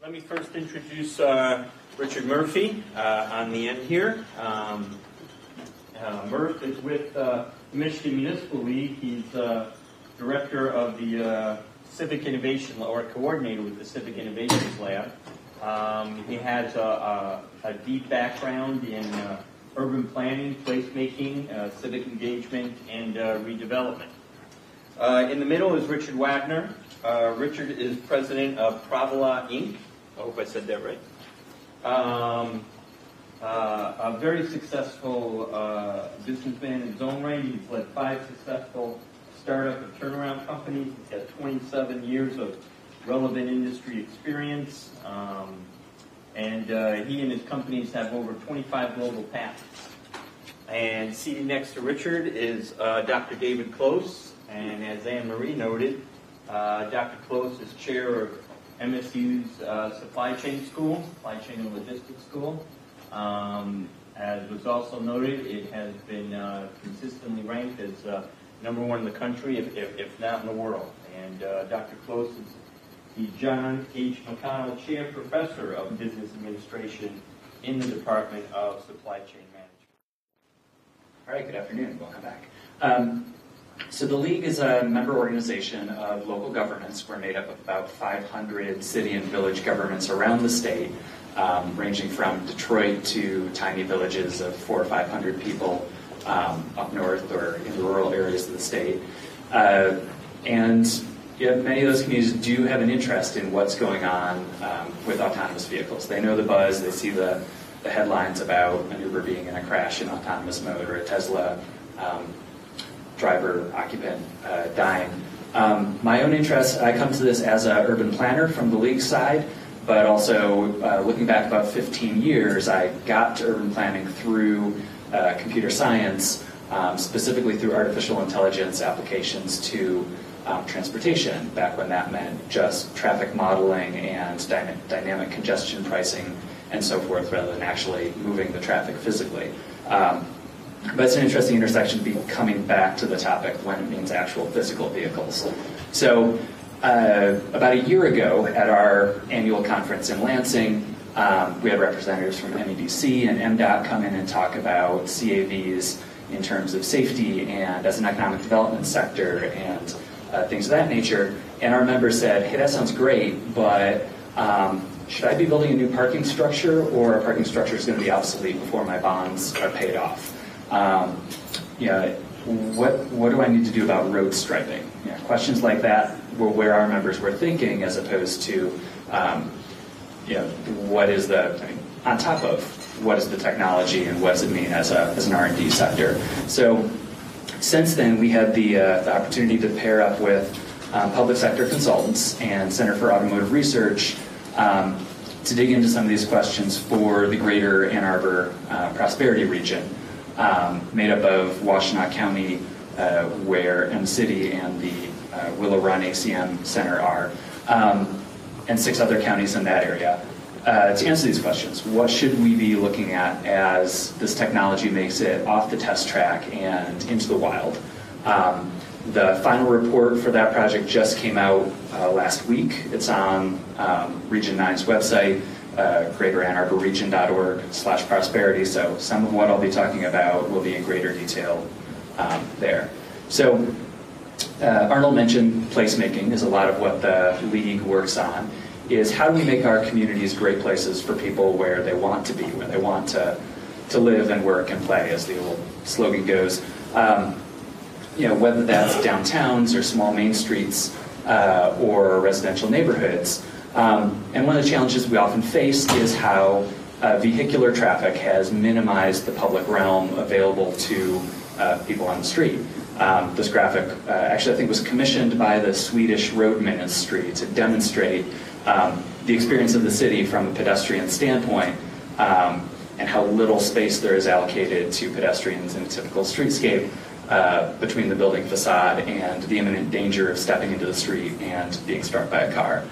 Let me first introduce Richard Murphy on the end here. Murph is with the Michigan Municipal League. He's director of the Civic Innovation, or coordinator with the Civic Innovations Lab. He has a deep background in urban planning, placemaking, civic engagement, and redevelopment. In the middle is Richard Wagner. Richard is president of Pravala, Inc. I hope I said that right. A very successful businessman in his own right. He's led 5 successful startup and turnaround companies. He's got 27 years of relevant industry experience. And he and his companies have over 25 global patents. And seated next to Richard is Dr. David Close. And as Anne Marie noted, Dr. Close is chair of MSU's Supply Chain and Logistics School. As was also noted, it has been consistently ranked as #1 in the country, if not in the world. And Dr. Close is the John H. McConnell Chair Professor of Business Administration in the Department of Supply Chain Management. All right, good afternoon. Welcome back. So the League is a member organization of local governments. We're made up of about 500 city and village governments around the state, ranging from Detroit to tiny villages of 400 or 500 people up north or in rural areas of the state. And many of those communities do have an interest in what's going on with autonomous vehicles. They know the buzz, they see the headlines about an Uber being in a crash in autonomous mode or a Tesla driver occupant dying. My own interest, I come to this as an urban planner from the League side, but also looking back about 15 years, I got to urban planning through computer science, specifically through artificial intelligence applications to transportation, back when that meant just traffic modeling and dynamic congestion pricing and so forth, rather than actually moving the traffic physically. But it's an interesting intersection to be coming back to the topic when it means actual physical vehicles. So about a year ago at our annual conference in Lansing, we had representatives from MEDC and MDOT come in and talk about CAVs in terms of safety and as an economic development sector and things of that nature. And our members said, hey, that sounds great, but should I be building a new parking structure, or a parking structure is going to be obsolete before my bonds are paid off? What do I need to do about road striping? Questions like that were where our members were thinking, as opposed to, what is on top of what is the technology and what does it mean as an R&D sector? So since then, we had the opportunity to pair up with public sector consultants and Center for Automotive Research to dig into some of these questions for the greater Ann Arbor prosperity region, made up of Washtenaw County, where M City and the Willow Run ACM Center are, and 6 other counties in that area. To answer these questions, what should we be looking at as this technology makes it off the test track and into the wild? The final report for that project just came out last week. It's on Region 9's website, greaterannarborregion.org/prosperity. So some of what I'll be talking about will be in greater detail there. So Arnold mentioned placemaking is a lot of what the League works on, is how do we make our communities great places for people where they want to be, where they want to live and work and play, as the old slogan goes. Whether that's downtowns or small main streets or residential neighborhoods. And one of the challenges we often face is how vehicular traffic has minimized the public realm available to people on the street. This graphic actually I think was commissioned by the Swedish Road Ministry to demonstrate the experience of the city from a pedestrian standpoint, and how little space there is allocated to pedestrians in a typical streetscape between the building facade and the imminent danger of stepping into the street and being struck by a car.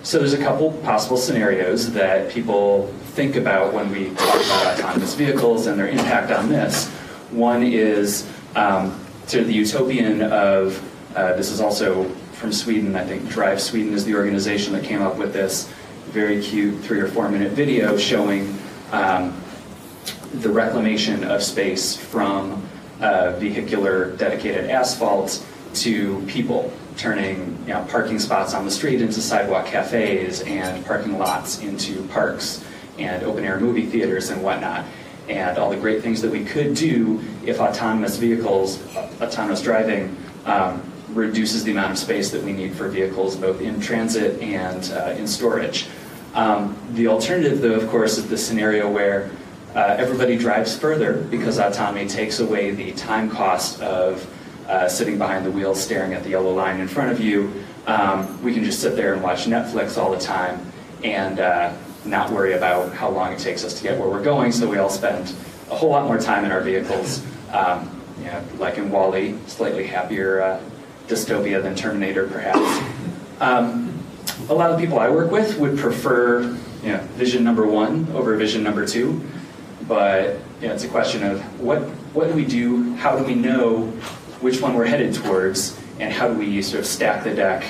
So there's a couple possible scenarios that people think about when we talk about autonomous vehicles and their impact on this. One is sort of the utopian of, this is also from Sweden. I think Drive Sweden is the organization that came up with this very cute 3 or 4 minute video showing the reclamation of space from vehicular dedicated asphalt to people, turning parking spots on the street into sidewalk cafes and parking lots into parks and open air movie theaters and whatnot. And all the great things that we could do if autonomous vehicles, autonomous driving, reduces the amount of space that we need for vehicles both in transit and in storage. The alternative, though, of course, is the scenario where everybody drives further because autonomy takes away the time cost of sitting behind the wheel staring at the yellow line in front of you. We can just sit there and watch Netflix all the time and not worry about how long it takes us to get where we're going, so we all spend a whole lot more time in our vehicles. Like in WALL-E, slightly happier dystopia than Terminator, perhaps. A lot of people I work with would prefer vision number 1 over vision number 2, but it's a question of what do we do, how do we know which one we're headed towards, and how do we sort of stack the deck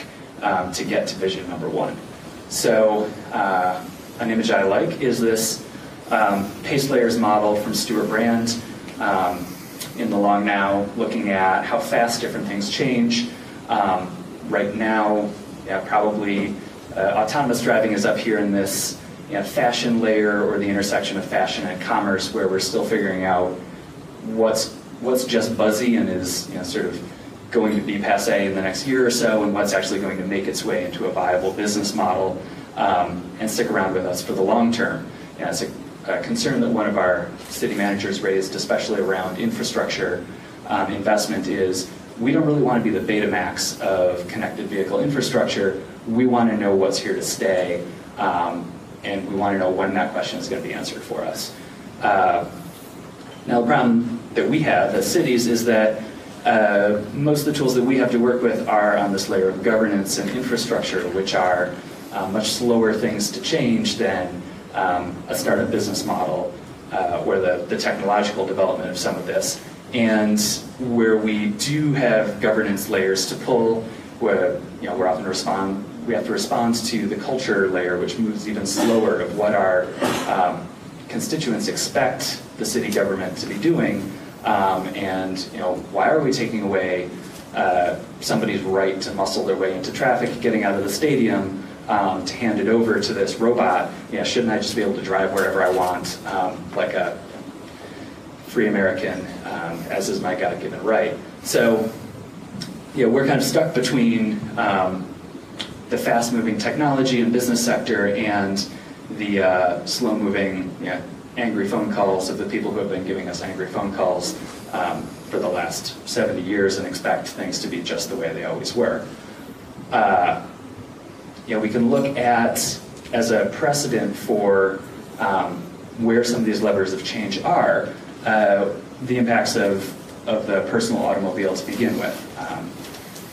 to get to vision number 1. So an image I like is this pace layers model from Stuart Brand in the long now, looking at how fast different things change. Right now, probably autonomous driving is up here in this fashion layer, or the intersection of fashion and commerce, where we're still figuring out what's just buzzy and is sort of going to be passé in the next year or so, and what's actually going to make its way into a viable business model and stick around with us for the long term. It's a concern that one of our city managers raised, especially around infrastructure investment, is we don't really want to be the Betamax of connected vehicle infrastructure. We want to know what's here to stay, and we want to know when that question is going to be answered for us. Now, the problem that we have as cities is that most of the tools that we have to work with are on this layer of governance and infrastructure, which are much slower things to change than a startup business model or the technological development of some of this. And where we do have governance layers to pull, where we have to respond to the culture layer, which moves even slower, of what our constituents expect the city government to be doing, and why are we taking away somebody's right to muscle their way into traffic, getting out of the stadium, to hand it over to this robot? Shouldn't I just be able to drive wherever I want, like a free American, as is my God-given right? So, we're kind of stuck between the fast-moving technology and business sector and the slow-moving, angry phone calls of the people who have been giving us angry phone calls for the last 70 years and expect things to be just the way they always were. We can look at, as a precedent for where some of these levers of change are, the impacts of the personal automobile to begin with.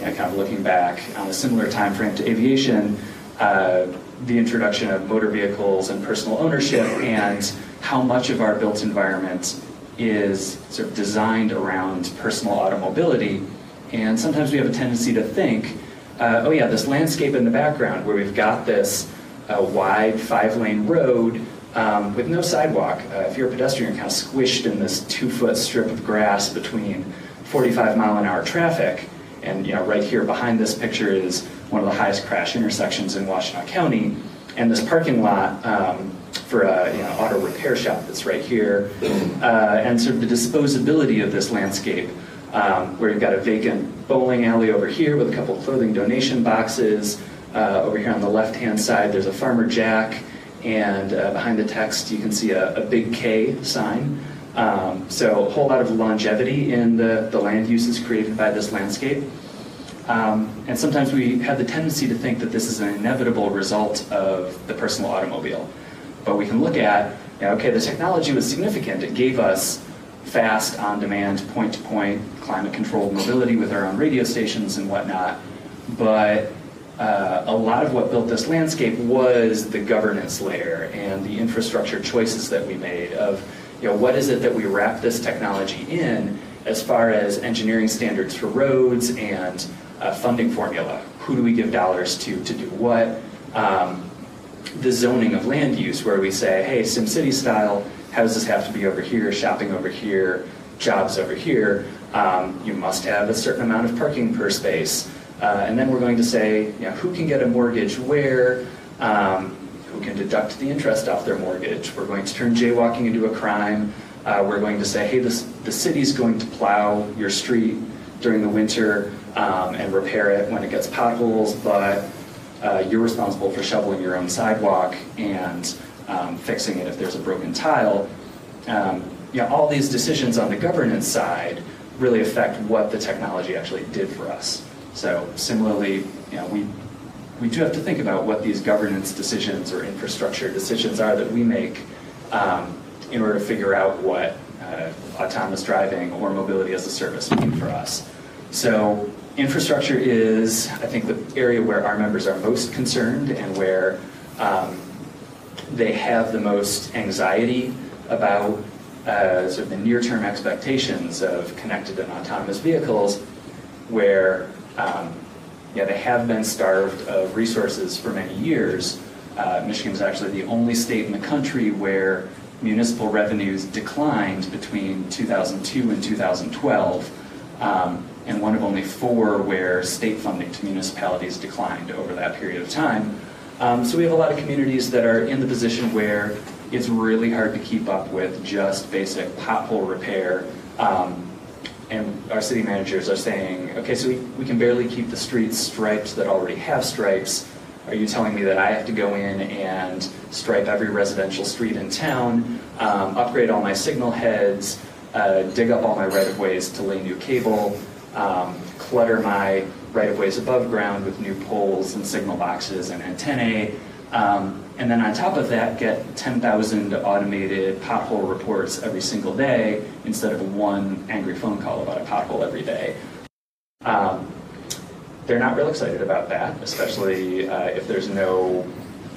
Kind of looking back on a similar time frame to aviation, the introduction of motor vehicles and personal ownership, and how much of our built environment is sort of designed around personal automobility. And sometimes we have a tendency to think, this landscape in the background where we've got this wide 5-lane road with no sidewalk. If you're a pedestrian, you're kind of squished in this 2-foot strip of grass between 45-mile-an-hour traffic. And right here behind this picture is one of the highest crash intersections in Washtenaw County, and this parking lot for a auto repair shop that's right here, and sort of the disposability of this landscape, where you've got a vacant bowling alley over here with a couple clothing donation boxes. Over here on the left-hand side, there's a Farmer Jack, and behind the text you can see a big K sign. So a whole lot of longevity in the land uses created by this landscape. And sometimes we have the tendency to think that this is an inevitable result of the personal automobile. But we can look at, the technology was significant. It gave us fast, on-demand, point-to-point, climate-controlled mobility with our own radio stations and whatnot. But a lot of what built this landscape was the governance layer and the infrastructure choices that we made of, what is it that we wrap this technology in as far as engineering standards for roads and funding formula. who do we give dollars to do what. The zoning of land use, where we say, hey, SimCity style, houses have to be over here, shopping over here, jobs over here. You must have a certain amount of parking per space. And then we're going to say, who can get a mortgage where, who can deduct the interest off their mortgage. We're going to turn jaywalking into a crime. We're going to say, hey, the city's going to plow your street during the winter and repair it when it gets potholes, but you're responsible for shoveling your own sidewalk and fixing it if there's a broken tile. All these decisions on the governance side really affect what the technology actually did for us. So similarly, we do have to think about what these governance decisions or infrastructure decisions are that we make in order to figure out what autonomous driving or mobility as a service mean for us. So infrastructure is, I think, the area where our members are most concerned and where they have the most anxiety about sort of the near-term expectations of connected and autonomous vehicles, where they have been starved of resources for many years. Michigan is actually the only state in the country where municipal revenues declined between 2002 and 2012, and one of only 4 where state funding to municipalities declined over that period of time. So we have a lot of communities that are in the position where it's really hard to keep up with just basic pothole repair. And our city managers are saying, okay, so we can barely keep the streets striped that already have stripes. Are you telling me that I have to go in and stripe every residential street in town, upgrade all my signal heads, dig up all my right-of-ways to lay new cable, clutter my right-of-ways above ground with new poles and signal boxes and antennae, and then on top of that get 10,000 automated pothole reports every single day instead of one angry phone call about a pothole every day? They're not real excited about that, especially if there's no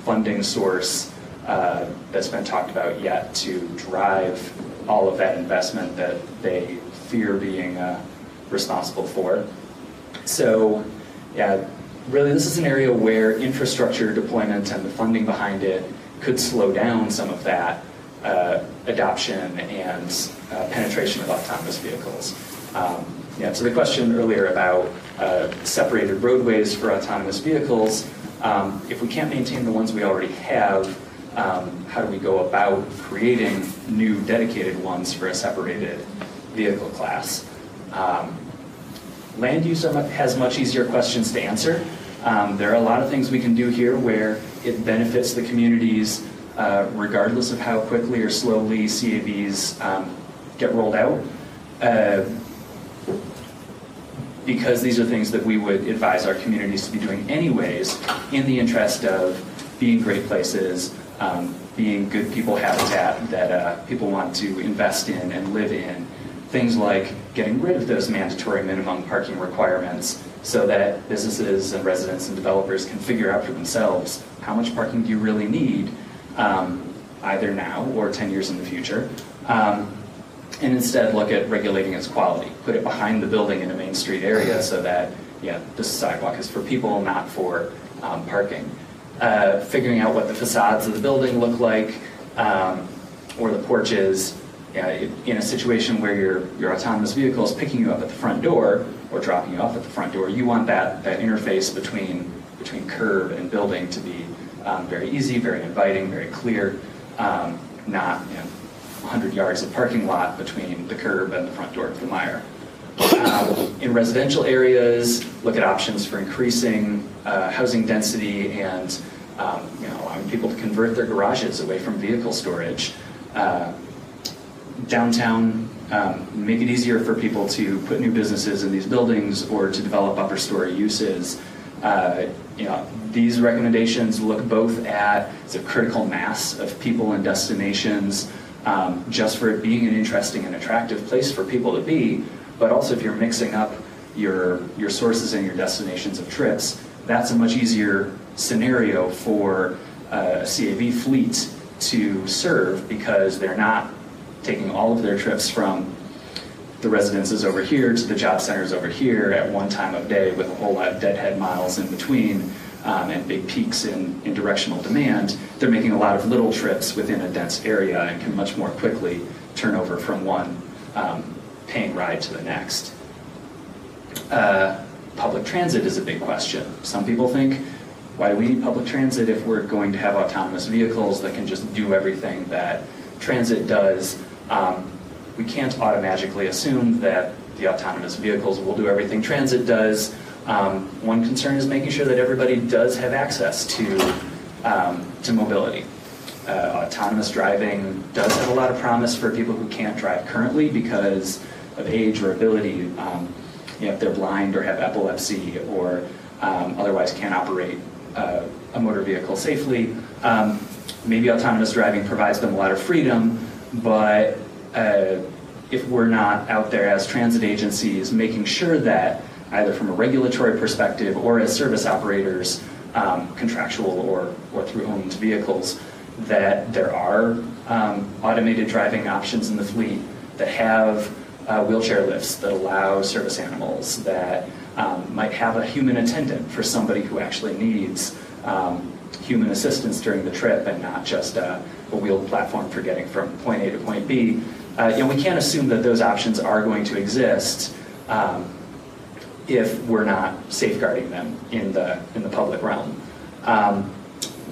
funding source that's been talked about yet to drive all of that investment that they fear being responsible for. So, yeah, really this is an area where infrastructure deployment and the funding behind it could slow down some of that adoption and penetration of autonomous vehicles. So the question earlier about separated roadways for autonomous vehicles, if we can't maintain the ones we already have, how do we go about creating new dedicated ones for a separated vehicle class? Land use has much easier questions to answer. There are a lot of things we can do here where it benefits the communities regardless of how quickly or slowly CAVs get rolled out. Because these are things that we would advise our communities to be doing anyways in the interest of being great places, being good people habitat that people want to invest in and live in. Things like getting rid of those mandatory minimum parking requirements so that businesses and residents and developers can figure out for themselves how much parking do you really need, either now or 10 years in the future. And instead look at regulating its quality. Put it behind the building in a Main Street area so that, this sidewalk is for people, not for parking. Figuring out what the facades of the building look like, or the porches. In a situation where your autonomous vehicle is picking you up at the front door or dropping you off at the front door, you want that interface between curb and building to be very easy, very inviting, very clear, not 100 yards of parking lot between the curb and the front door of the Meijer. In residential areas, look at options for increasing housing density and allowing people to convert their garages away from vehicle storage. Downtown, make it easier for people to put new businesses in these buildings or to develop upper story uses. These recommendations look both at the critical mass of people and destinations, just for it being an interesting and attractive place for people to be, but also if you're mixing up your sources and your destinations of trips, that's a much easier scenario for a CAV fleet to serve because they're not taking all of their trips from the residences over here to the job centers over here at one time of day with a whole lot of deadhead miles in between and big peaks in directional demand, they're making a lot of little trips within a dense area and can much more quickly turn over from one paying ride to the next. Public transit is a big question. Some people think, why do we need public transit if we're going to have autonomous vehicles that can just do everything that transit does? We can't automatically assume that the autonomous vehicles will do everything transit does. One concern is making sure that everybody does have access to mobility. Autonomous driving does have a lot of promise for people who can't drive currently because of age or ability. If they're blind or have epilepsy or otherwise can't operate a motor vehicle safely, maybe autonomous driving provides them a lot of freedom, but if we're not out there as transit agencies making sure that either from a regulatory perspective or as service operators, contractual or through owned vehicles, that there are automated driving options in the fleet that have wheelchair lifts that allow service animals, that might have a human attendant for somebody who actually needs human assistance during the trip and not just a wheeled platform for getting from point A to point B. We can't assume that those options are going to exist if we're not safeguarding them in the public realm.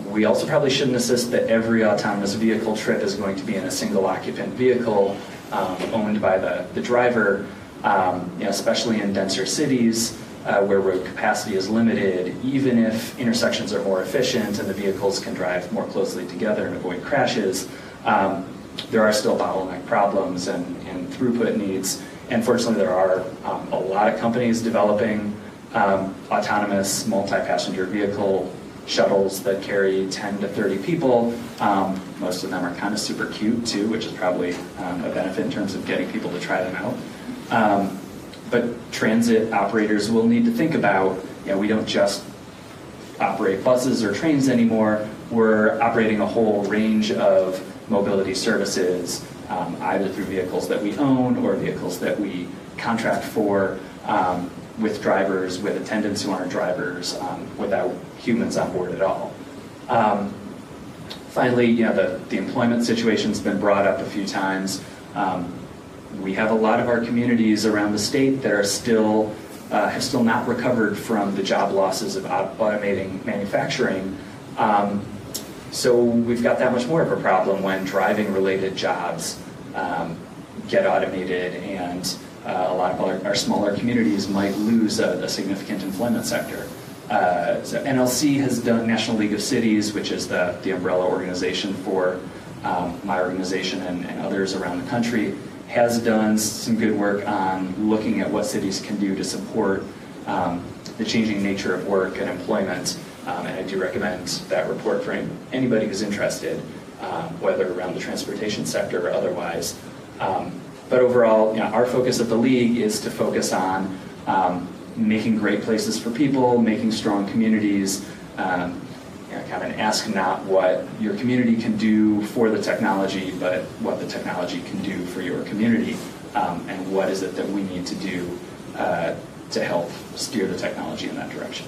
We also probably shouldn't assist that every autonomous vehicle trip is going to be in a single occupant vehicle owned by the driver, especially in denser cities where road capacity is limited. Even if intersections are more efficient and the vehicles can drive more closely together and avoid crashes, there are still bottleneck problems and throughput needs. And fortunately, there are a lot of companies developing autonomous multi-passenger vehicle shuttles that carry 10 to 30 people. Most of them are kind of super cute too, which is probably a benefit in terms of getting people to try them out. But transit operators will need to think about, we don't just operate buses or trains anymore, we're operating a whole range of mobility services, either through vehicles that we own or vehicles that we contract for, with drivers, with attendants who aren't drivers, without humans on board at all. Finally, the employment situation's been brought up a few times. We have a lot of our communities around the state that are have still not recovered from the job losses of automating manufacturing. So we've got that much more of a problem when driving-related jobs get automated, and a lot of our smaller communities might lose a significant employment sector. So NLC has done, National League of Cities, which is the umbrella organization for my organization and others around the country, has done some good work on looking at what cities can do to support the changing nature of work and employment. And I do recommend that report for anybody who's interested, whether around the transportation sector or otherwise. But overall, our focus at the League is to focus on making great places for people, making strong communities, kind of an ask not what your community can do for the technology, but what the technology can do for your community, and what is it that we need to do to help steer the technology in that direction.